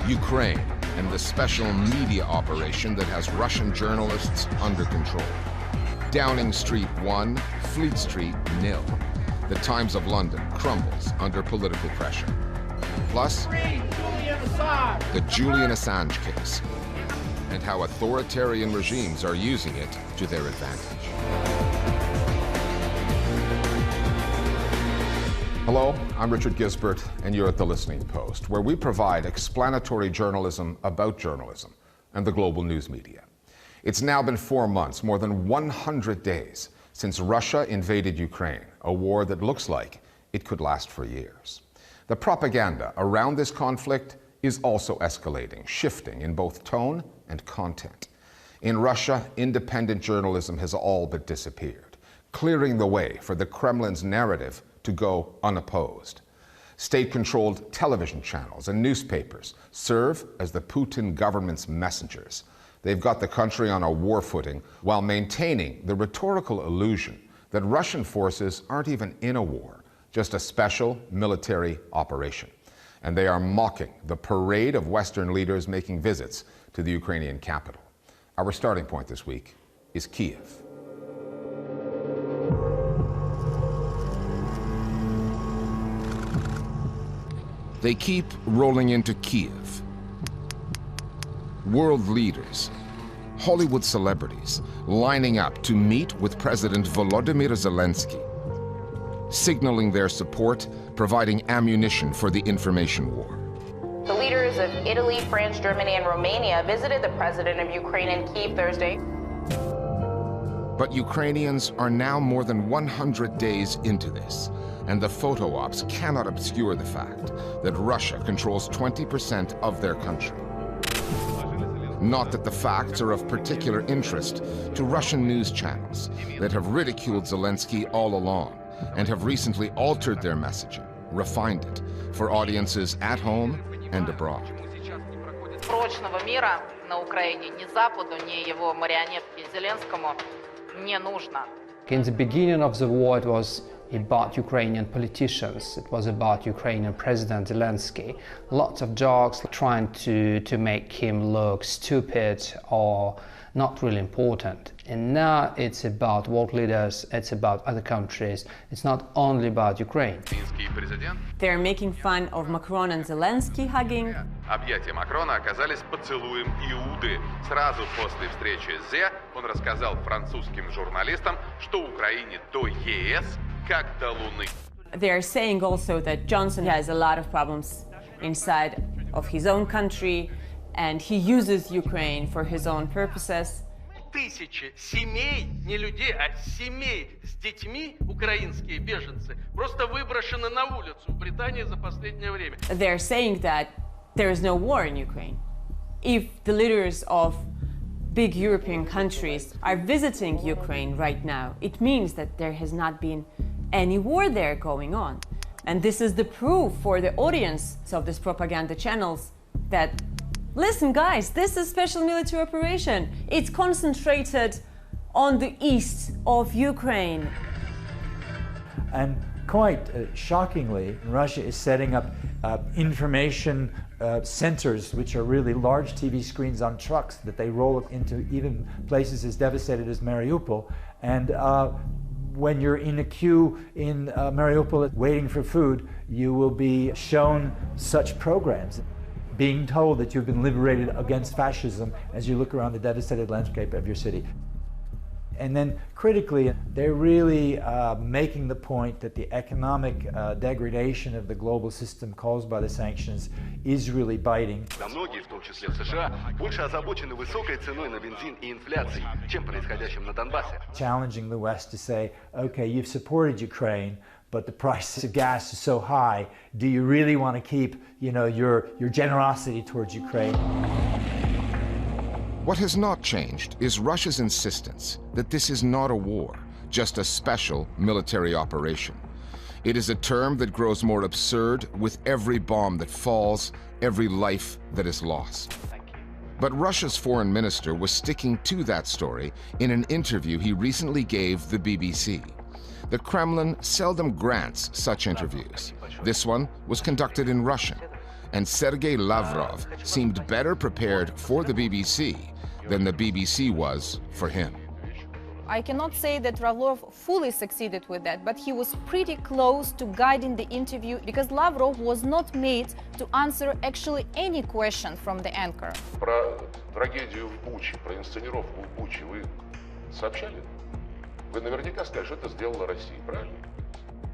Ukraine, and the special media operation that has Russian journalists under control. Downing Street 1, Fleet Street 0. The Times of London crumbles under political pressure. Plus, the Julian Assange case, and how authoritarian regimes are using it to their advantage. Hello, I'm Richard Gisbert, and you're at The Listening Post, where we provide explanatory journalism about journalism and the global news media. It's now been 4 months, more than 100 days, since Russia invaded Ukraine, a war that looks like it could last for years. The propaganda around this conflict is also escalating, shifting in both tone and content. In Russia, independent journalism has all but disappeared, clearing the way for the Kremlin's narrative to go unopposed. State-controlled television channels and newspapers serve as the Putin government's messengers. They've got the country on a war footing while maintaining the rhetorical illusion that Russian forces aren't even in a war, just a special military operation. And they are mocking the parade of Western leaders making visits to the Ukrainian capital. Our starting point this week is Kiev. They keep rolling into Kiev. World leaders, Hollywood celebrities, lining up to meet with President Volodymyr Zelensky, signaling their support, providing ammunition for the information war. The leaders of Italy, France, Germany, and Romania visited the president of Ukraine in Kyiv Thursday. But Ukrainians are now more than 100 days into this, and the photo ops cannot obscure the fact that Russia controls 20% of their country. Not that the facts are of particular interest to Russian news channels that have ridiculed Zelensky all along and have recently altered their messaging, refined it for audiences at home and abroad. Прочного мира на Украине ни Западу, ни его марионетке Зеленскому не нужно. In the beginning of the war, it was about Ukrainian politicians. It was about Ukrainian President Zelensky. Lots of jokes trying to make him look stupid or not really important. And now it's about world leaders, it's about other countries. It's not only about Ukraine. They're making fun of Macron and Zelensky hugging. Объятия Макрона оказались поцелуем Иуды. Сразу после встречи с Зе он рассказал французским журналистам, что Украине до ЕС как до Луны. They're saying also that Johnson has a lot of problems inside of his own country and he uses Ukraine for his own purposes. Тысячи семей, не людей, а семей с детьми, украинские беженцы, просто выброшены на улицу в Британии за последнее время. They're saying that there is no war in Ukraine. If the leaders of big European countries are visiting Ukraine right now, it means that there has not been any war there going on. And this is the proof for the audience of these propaganda channels that, listen guys, this is special military operation. It's concentrated on the east of Ukraine. And quite shockingly, Russia is setting up information centers, which are really large TV screens on trucks that they roll into even places as devastated as Mariupol. And when you're in a queue in Mariupol waiting for food, you will be shown such programs, being told that you've been liberated against fascism as you look around the devastated landscape of your city. And then critically, they're really making the point that the economic degradation of the global system caused by the sanctions is really biting. Многие, в том числе в США, больше озабочены высокой ценой на бензин и инфляцией, чем происходящим на Донбассе. Challenging the West to say, okay, you've supported Ukraine, but the price of gas is so high. Do you really want to keep, your generosity towards Ukraine? What has not changed is Russia's insistence that this is not a war, just a special military operation. It is a term that grows more absurd with every bomb that falls, every life that is lost. But Russia's foreign minister was sticking to that story in an interview he recently gave the BBC. The Kremlin seldom grants such interviews. This one was conducted in Russian. and Sergei Lavrov seemed better prepared for the BBC than the BBC was for him. I cannot say that Lavrov fully succeeded with that, but he was pretty close to guiding the interview because Lavrov was not made to answer actually any question from the anchor. Про трагедию в Буче, про инсценировку в Буче вы сообщали? Вы наверняка сказали, что это сделала Россия, правильно?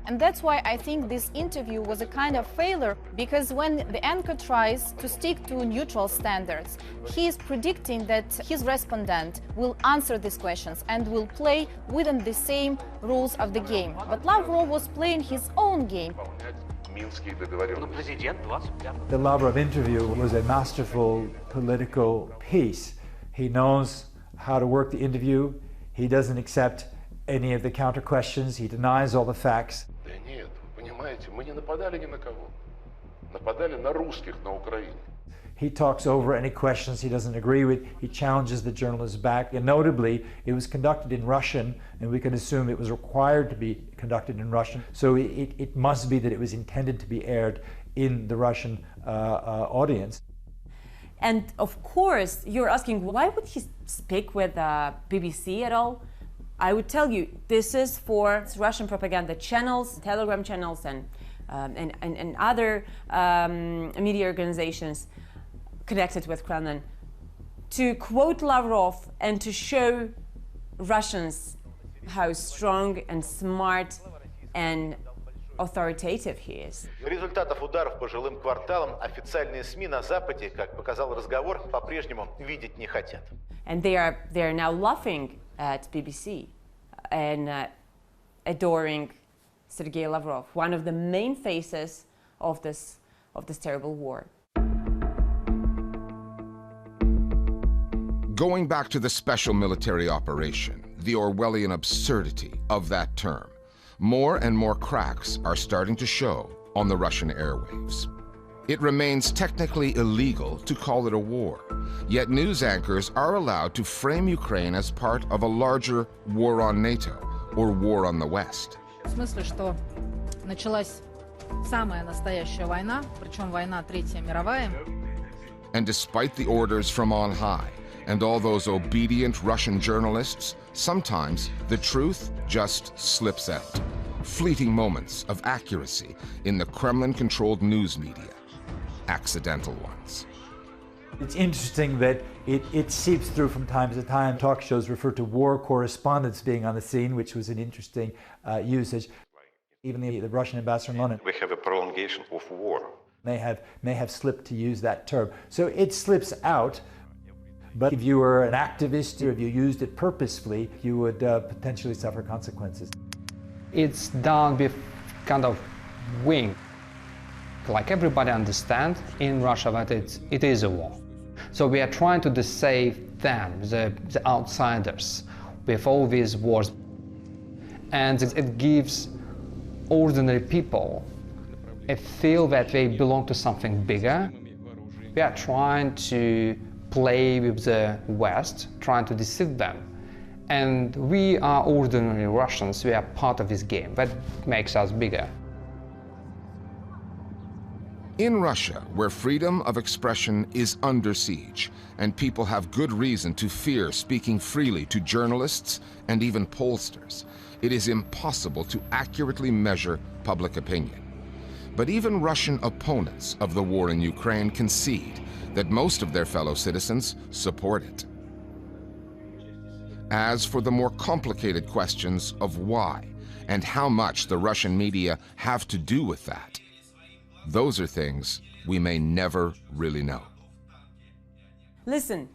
And that's why I think this interview was a kind of failure, because when the anchor tries to stick to neutral standards, he is predicting that his respondent will answer these questions and will play within the same rules of the game. But Lavrov was playing his own game. The Lavrov interview was a masterful political piece. He knows how to work the interview. He doesn't accept any of the counter questions. He denies all the facts. Да нет, вы понимаете, мы не нападали ни на кого. Нападали на русских на Украине. He talks over any questions he doesn't agree with. He challenges the journalists back. And notably, it was conducted in Russian, and we can assume it was required to be conducted in Russian. So it must be that it was intended to be aired in the Russian audience. And of course, you're asking, why would he speak with BBC at all? I would tell you, this is for Russian propaganda channels, Telegram channels, and other media organizations connected with Kremlin, to quote Lavrov and to show Russians how strong and smart and authoritative he is. Результатов ударов по жилым кварталам официальные СМИ на Западе, как показал разговор, по-прежнему видеть не хотят. And they are now laughing at BBC and adoring Sergei Lavrov, one of the main faces of this terrible war. Going back to the special military operation, the Orwellian absurdity of that term, more and more cracks are starting to show on the Russian airwaves. It remains technically illegal to call it a war, yet news anchors are allowed to frame Ukraine as part of a larger war on NATO or war on the West. В смысле, что началась самая настоящая война, причем война Третья мировая. And despite the orders from on high and all those obedient Russian journalists, sometimes the truth just slips out. Fleeting moments of accuracy in the Kremlin-controlled news media. Accidental ones. It's interesting that it seeps through from time to time. Talk shows refer to war correspondents being on the scene, which was an interesting usage. Even the Russian ambassador in London. We have a prolongation of war. May have slipped to use that term. So it slips out, but if you were an activist or if you used it purposefully, you would potentially suffer consequences. It's done with kind of wing. Like everybody understands in Russia that it is a war. So we are trying to deceive them, the outsiders, with all these wars. And it gives ordinary people a feel that they belong to something bigger. We are trying to play with the West, trying to deceive them. And we are ordinary Russians, we are part of this game. That makes us bigger. In Russia, where freedom of expression is under siege, and people have good reason to fear speaking freely to journalists and even pollsters, it is impossible to accurately measure public opinion. But even Russian opponents of the war in Ukraine concede that most of their fellow citizens support it. As for the more complicated questions of why and how much the Russian media have to do with that, those are things we may never really know. Listen,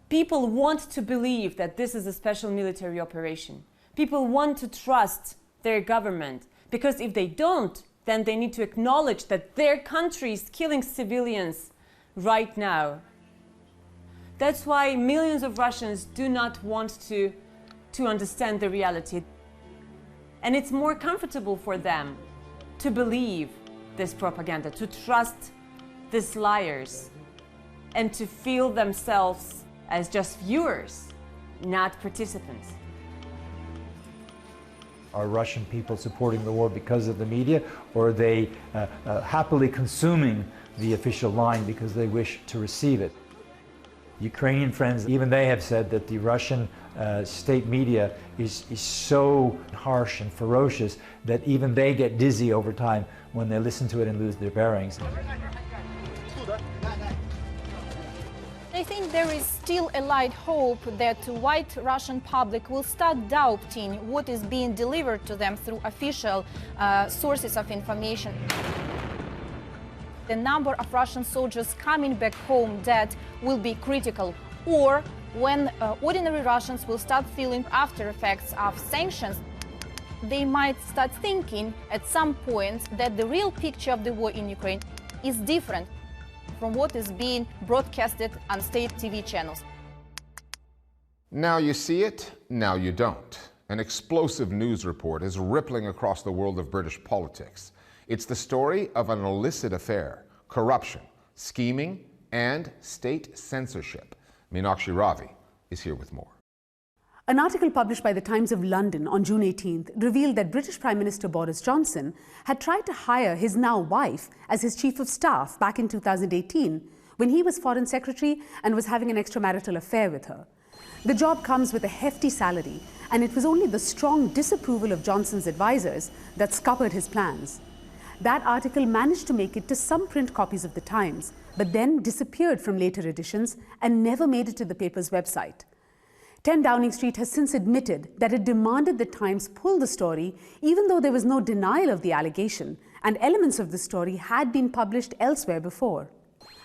people want to believe that this is a special military operation. People want to trust their government, because if they don't, then they need to acknowledge that their country is killing civilians right now. That's why millions of Russians do not want to understand the reality. And it's more comfortable for them to believe this propaganda, to trust these liars, and to feel themselves as just viewers, not participants. Are Russian people supporting the war because of the media, or are they happily consuming the official line because they wish to receive it. Ukrainian friends, even they have said that the Russian state media is so harsh and ferocious that even they get dizzy over time when they listen to it and lose their bearings. I think there is still a light hope that the white Russian public will start doubting what is being delivered to them through official sources of information. The number of Russian soldiers coming back home dead will be critical, or when ordinary Russians will start feeling after effects of sanctions, they might start thinking at some point that the real picture of the war in Ukraine is different from what is being broadcasted on state TV channels. Now you see it, now you don't. An explosive news report is rippling across the world of British politics. It's the story of an illicit affair, corruption, scheming, and state censorship. Meenakshi Ravi is here with more. An article published by the Times of London on June 18th revealed that British Prime Minister Boris Johnson had tried to hire his now wife as his chief of staff back in 2018 when he was Foreign Secretary and was having an extramarital affair with her. The job comes with a hefty salary, and it was only the strong disapproval of Johnson's advisors that scuppered his plans. That article managed to make it to some print copies of the Times, but then disappeared from later editions and never made it to the paper's website. 10 Downing Street has since admitted that it demanded the Times pull the story even though there was no denial of the allegation and elements of the story had been published elsewhere before.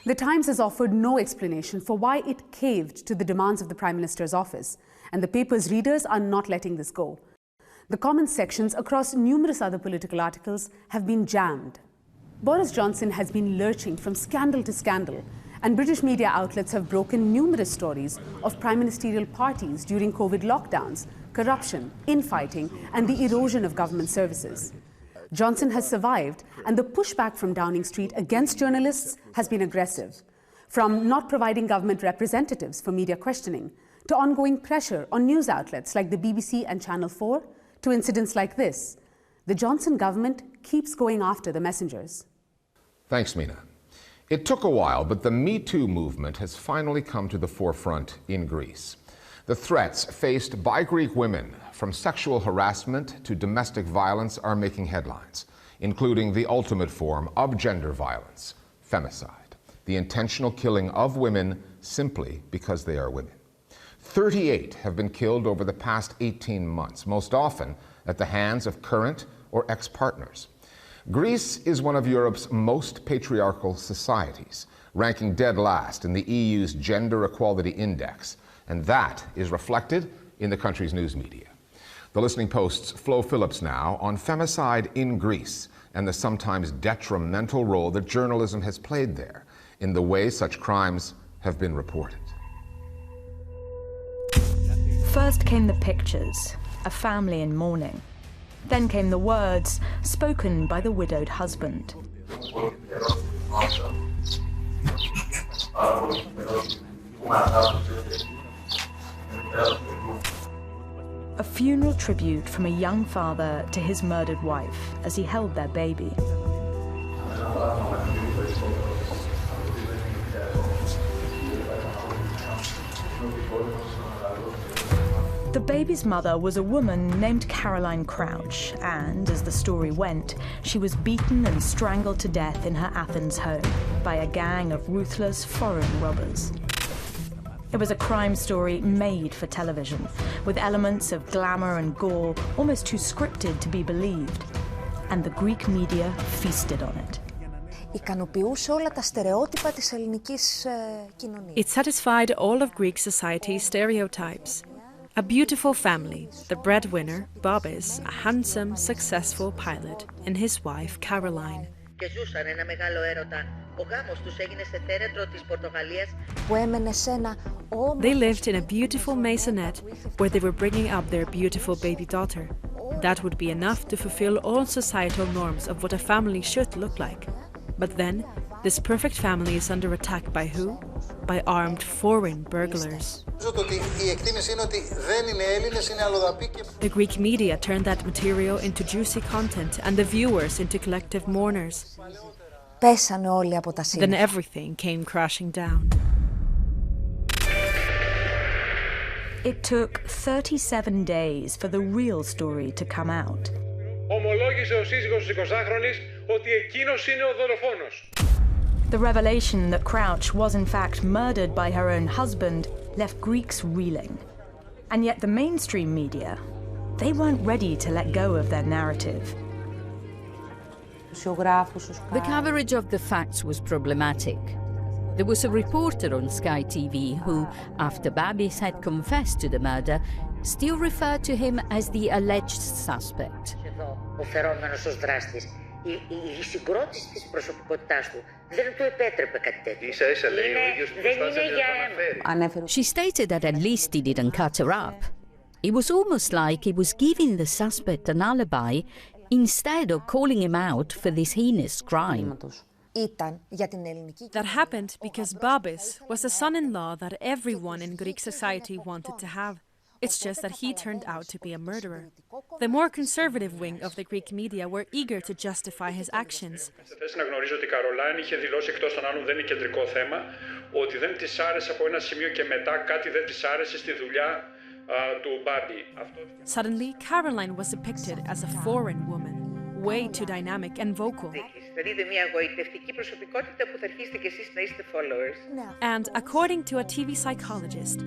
The Times has offered no explanation for why it caved to the demands of the Prime Minister's office, and the paper's readers are not letting this go. The comment sections across numerous other political articles have been jammed. Boris Johnson has been lurching from scandal to scandal, and British media outlets have broken numerous stories of prime ministerial parties during COVID lockdowns, corruption, infighting, and the erosion of government services. Johnson has survived, and the pushback from Downing Street against journalists has been aggressive, from not providing government representatives for media questioning, to ongoing pressure on news outlets like the BBC and Channel 4, to incidents like this. The Johnson government keeps going after the messengers. Thanks, Meena. It took a while, but the Me Too movement has finally come to the forefront in Greece. The threats faced by Greek women, from sexual harassment to domestic violence, are making headlines, including the ultimate form of gender violence, femicide, the intentional killing of women simply because they are women. 38 have been killed over the past 18 months, most often at the hands of current or ex-partners. Greece is one of Europe's most patriarchal societies, ranking dead last in the EU's Gender Equality Index, and that is reflected in the country's news media. The Listening Post's Flo Phillips now on femicide in Greece and the sometimes detrimental role that journalism has played there in the way such crimes have been reported. First came the pictures, a family in mourning. Then came the words spoken by the widowed husband. A funeral tribute from a young father to his murdered wife as he held their baby. The baby's mother was a woman named Caroline Crouch, and as the story went, she was beaten and strangled to death in her Athens home by a gang of ruthless foreign robbers. It was a crime story made for television, with elements of glamour and gore almost too scripted to be believed, and the Greek media feasted on it. It satisfied all of Greek society's stereotypes. A beautiful family, the breadwinner, Bobis, a handsome, successful pilot, and his wife, Caroline. They lived in a beautiful maisonette where they were bringing up their beautiful baby daughter. That would be enough to fulfill all societal norms of what a family should look like. But then, this perfect family is under attack by who? By armed foreign burglars. The Greek media turned that material into juicy content and the viewers into collective mourners. πέσανε όλοι από τα σύννεφα. Then everything came crashing down. It took 37 days for the real story to come out. Ομολόγησε ο σύζυγος της 20χρονης ότι εκείνος είναι ο δολοφόνος. The revelation that Crouch was in fact murdered by her own husband left Greeks reeling. And yet the mainstream media, they weren't ready to let go of their narrative. The coverage of the facts was problematic. There was a reporter on Sky TV who, after Babis had confessed to the murder, still referred to him as the alleged suspect. Ο φερόμενος ως δράστης, η συγκρότηση της προσωπικότητάς του δεν του επέτρεπε κάτι τέτοιο. Ίσα-ίσα λέει ο ίδιος που προσπάθησε να τον αναφέρει. She stated that at least he didn't cut her up. It was almost like he was giving the suspect an alibi instead of calling him out for this heinous crime. That happened because Babis was the son-in-law that everyone in Greek society wanted to have. It's just that he turned out to be a murderer. The more conservative wing of the Greek media were eager to justify his actions. Θες να γνωρίζω ότι η Καρολάιν είχε δηλώσει εκτός των άλλων, δεν είναι κεντρικό θέμα, ότι δεν της άρεσε από ένα σημείο και μετά κάτι δεν της άρεσε στη δουλειά του Μπάμπη. Suddenly, Caroline was depicted as a foreign woman, way too dynamic and vocal. Θα δείτε μια εγωιτευτική προσωπικότητα που θα αρχίσετε κι εσείς να είστε followers. And according to a TV psychologist,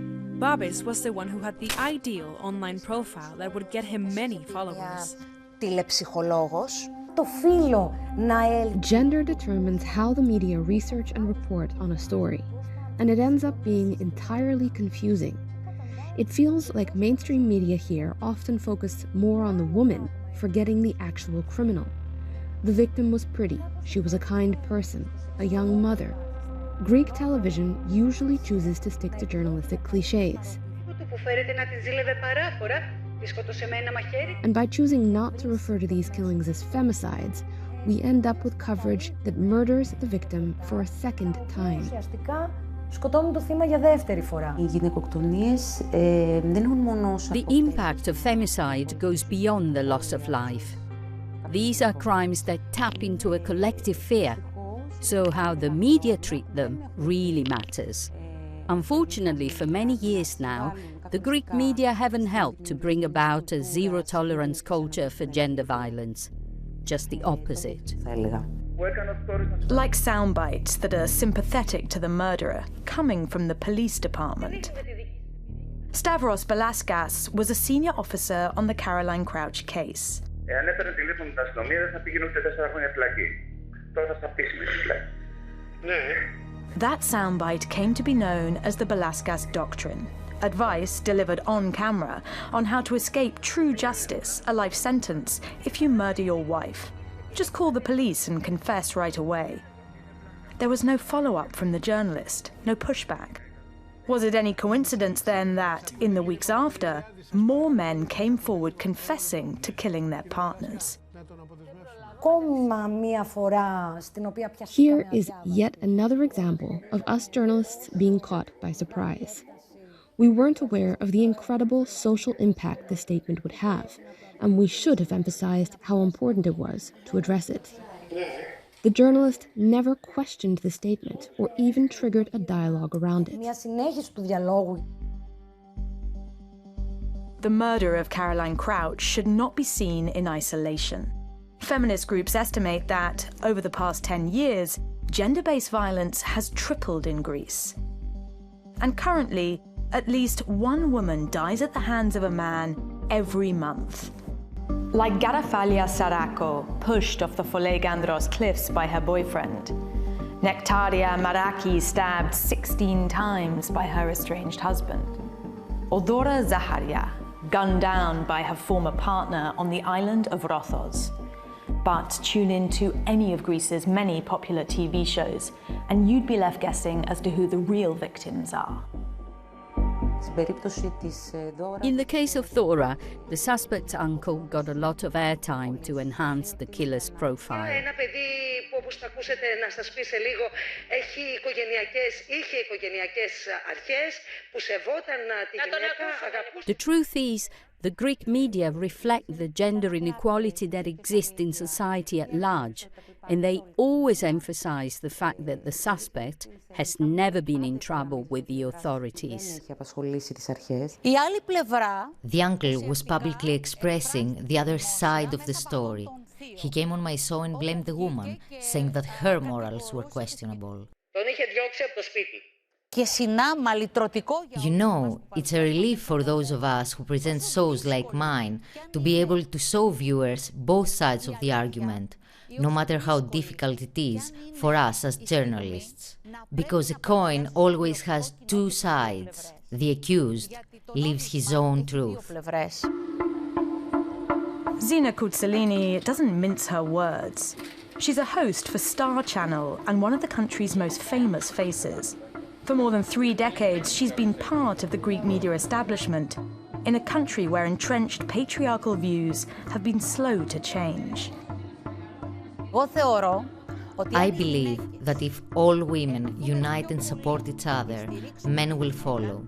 Babis was the one who had the ideal online profile that would get him many followers. Gender determines how the media research and report on a story, and it ends up being entirely confusing. It feels like mainstream media here often focus more on the woman, forgetting the actual criminal. The victim was pretty, she was a kind person, a young mother. Greek television usually chooses to stick to journalistic cliches. And by choosing not to refer to these killings as femicides, we end up with coverage that murders the victim for a second time. The impact of femicide goes beyond the loss of life. These are crimes that tap into a collective fear. So how the media treat them really matters. Unfortunately, for many years now, the Greek media haven't helped to bring about a zero-tolerance culture for gender violence. Just the opposite. Like sound bites that are sympathetic to the murderer, coming from the police department. Stavros Balaskas was a senior officer on the Caroline Crouch case. Εάν έπαιρνε τηλέφωνο την αστυνομία, δεν θα πήγαινε ούτε 4 χρόνια φυλακή. Τώρα θα πείσει με τη φυλακή. Ναι. That soundbite came to be known as the Balaskas Doctrine, advice delivered on camera on how to escape true justice, a life sentence, if you murder your wife. Just call the police and confess right away. There was no follow-up from the journalist, no pushback. Was it any coincidence then that, in the weeks after, more men came forward confessing to killing their partners? Here is yet another example of us journalists being caught by surprise. We weren't aware of the incredible social impact this statement would have, and we should have emphasized how important it was to address it. The journalist never questioned the statement or even triggered a dialogue around it. The murder of Caroline Crouch should not be seen in isolation. Feminist groups estimate that, over the past 10 years, gender-based violence has tripled in Greece. And currently, at least one woman dies at the hands of a man every month. Like Garafalia Sarako, pushed off the Folegandros cliffs by her boyfriend. Nectaria Maraki stabbed 16 times by her estranged husband. Odora Zaharia, gunned down by her former partner on the island of Rothos. But tune in to any of Greece's many popular TV shows, and you'd be left guessing as to who the real victims are. In the case of Thora, the suspect's uncle got a lot of airtime to enhance the killer's profile. Ένα παιδί που, όπως θα ακούσετε να σας πει σε λίγο, είχε οικογενειακές αρχές που σεβόταν τη γυναίκα, αγαπούσε. The truth is, The Greek media reflect the gender inequality that exists in society at large, and they always emphasize the fact that the suspect has never been in trouble with the authorities. The uncle was publicly expressing the other side of the story. He came on my show and blamed the woman, saying that her morals were questionable. You know, it's a relief for those of us who present shows like mine to be able to show viewers both sides of the argument, no matter how difficult it is for us as journalists. Because a coin always has two sides. The accused lives his own truth. Zina Kutsellini doesn't mince her words. She's a host for Star Channel and one of the country's most famous faces. For more than 3 decades, she's been part of the Greek media establishment in a country where entrenched patriarchal views have been slow to change. I believe that if all women unite and support each other, men will follow.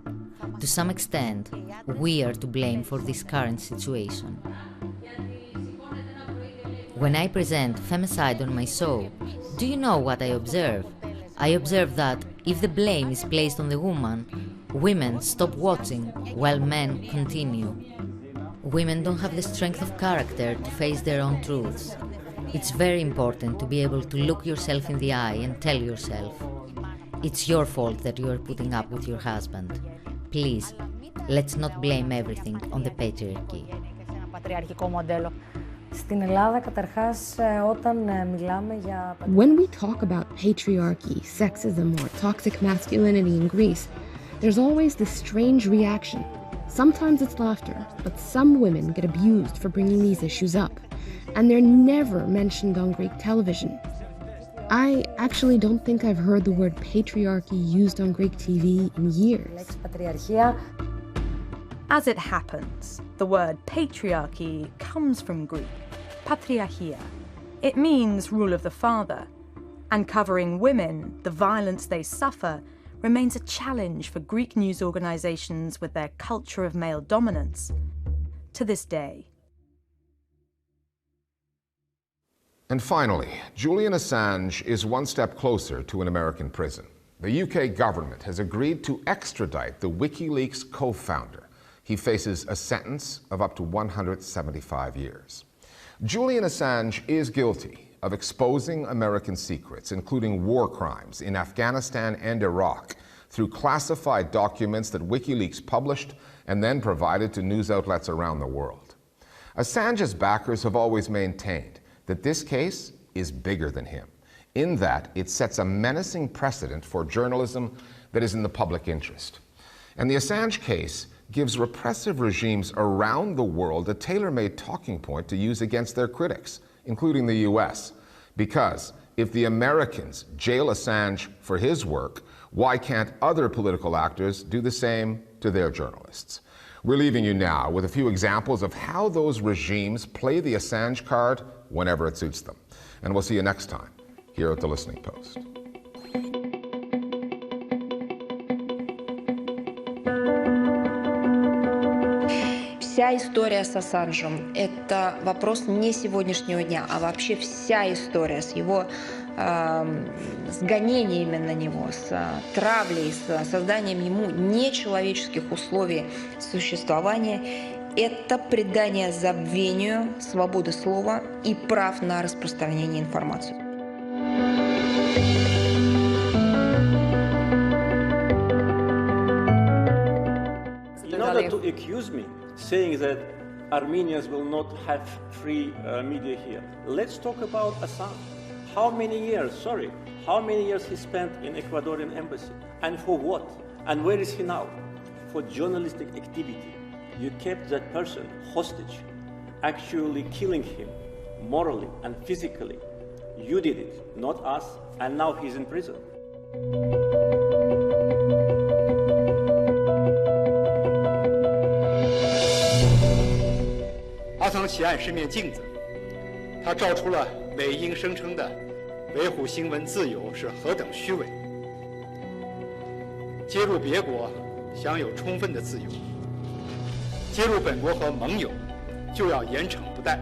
To some extent, we are to blame for this current situation. When I present femicide on my show, do you know what I observe? I observe that if the blame is placed on the woman, women stop watching while men continue. Women don't have the strength of character to face their own truths. It's very important to be able to look yourself in the eye and tell yourself, it's your fault that you are putting up with your husband. Please, let's not blame everything on the patriarchy. When we talk about patriarchy, sexism, or toxic masculinity in Greece, there's always this strange reaction. Sometimes it's laughter, but some women get abused for bringing these issues up, and they're never mentioned on Greek television. I actually don't think I've heard the word patriarchy used on Greek TV in years. As it happens, the word patriarchy comes from Greek, patriarchia. It means rule of the father, and covering women, the violence they suffer, remains a challenge for Greek news organizations with their culture of male dominance to this day. And finally, Julian Assange is one step closer to an American prison. The UK government has agreed to extradite the WikiLeaks co-founder. He faces a sentence of up to 175 years. Julian Assange is guilty of exposing American secrets, including war crimes in Afghanistan and Iraq, through classified documents that WikiLeaks published and then provided to news outlets around the world. Assange's backers have always maintained that this case is bigger than him, in that it sets a menacing precedent for journalism that is in the public interest. And the Assange case gives repressive regimes around the world a tailor-made talking point to use against their critics, including the US. Because if the Americans jail Assange for his work, why can't other political actors do the same to their journalists? We're leaving you now with a few examples of how those regimes play the Assange card whenever it suits them. And we'll see you next time here at The Listening Post. Вся история с Ассанжем – это вопрос не сегодняшнего дня, а вообще вся история с его с гонениями на него, с травлей, с созданием ему нечеловеческих условий существования – это предание забвению свободы слова и прав на распространение информации. In order to accuse me, saying that Armenians will not have free media here, let's talk about Assange. How many years he spent in Ecuadorian embassy, and for what? And where is he now? For journalistic activity. You kept that person hostage, actually killing him morally and physically. You did it, not us, and now he's in prison. Assange 奇案是面镜子，它照出了美英声称的维护新闻自由是何等虚伪。揭露别国享有充分的自由，揭露本国和盟友，就要严惩不贷。